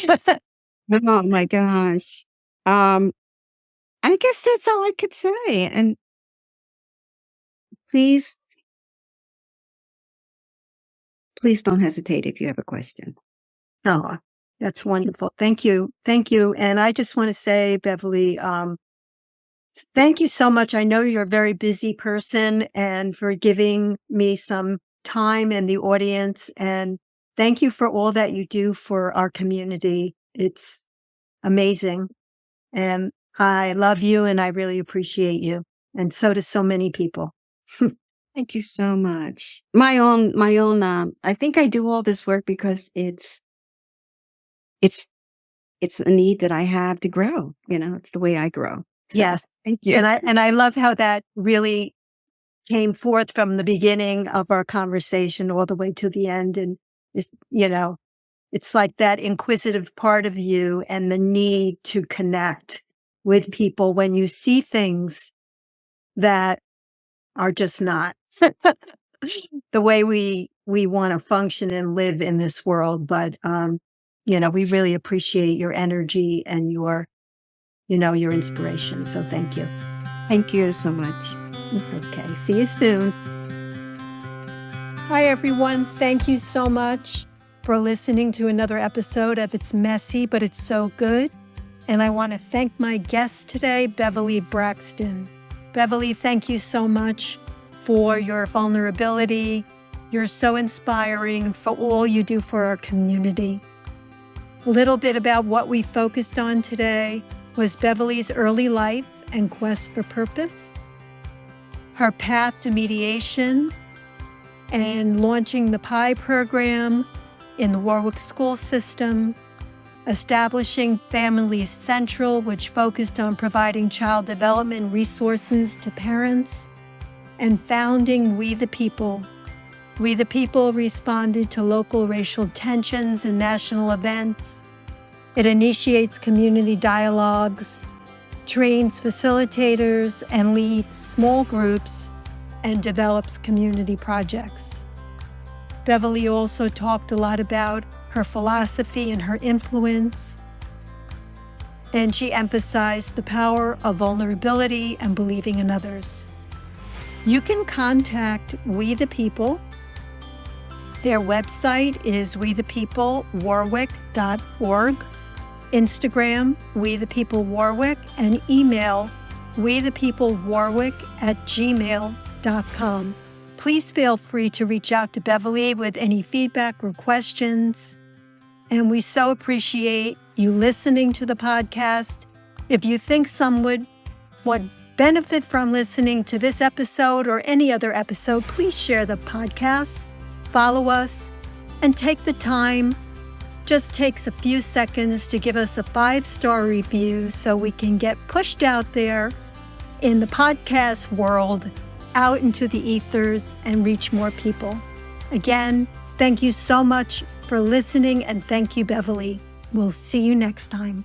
oh my gosh. I guess that's all I could say. And please don't hesitate if you have a question. Oh, that's wonderful. Thank you. Thank you. And I just want to say, Beverly, thank you so much. I know you're a very busy person, and for giving me some time and the audience. And thank you for all that you do for our community. It's amazing. And I love you, and I really appreciate you. And so do so many people. Thank you so much. My own, I think I do all this work because it's a need that I have to grow. It's the way I grow. So, yes. Thank you. And I love how that really came forth from the beginning of our conversation all the way to the end. And it's like that inquisitive part of you and the need to connect with people when you see things that are just not the way we want to function and live in this world. But, we really appreciate your energy and your inspiration. So thank you. Thank you so much. Okay. See you soon. Hi, everyone. Thank you so much for listening to another episode of It's Messy, but It's So Good. And I want to thank my guest today, Beverly Braxton. Beverly, thank you so much for your vulnerability. You're so inspiring for all you do for our community. A little bit about what we focused on today was Beverly's early life and quest for purpose, her path to mediation, and launching the PI program in the Warwick school system, establishing Family Central, which focused on providing child development resources to parents, and founding We the People. We the People responded to local racial tensions and national events. It initiates community dialogues, trains facilitators, and leads small groups, and develops community projects. Beverly also talked a lot about her philosophy and her influence, and she emphasized the power of vulnerability and believing in others. You can contact We the People. Their website is wethepeoplewarwick.org, Instagram, We the People Warwick, and email wethepeoplewarwick@gmail.com. Please feel free to reach out to Beverly with any feedback or questions. And we so appreciate you listening to the podcast. If you think someone would benefit from listening to this episode or any other episode, please share the podcast, follow us, and take the time. Just takes a few seconds to give us a 5-star review so we can get pushed out there in the podcast world, out into the ethers, and reach more people. Again, thank you so much for listening, and thank you, Beverly. We'll see you next time.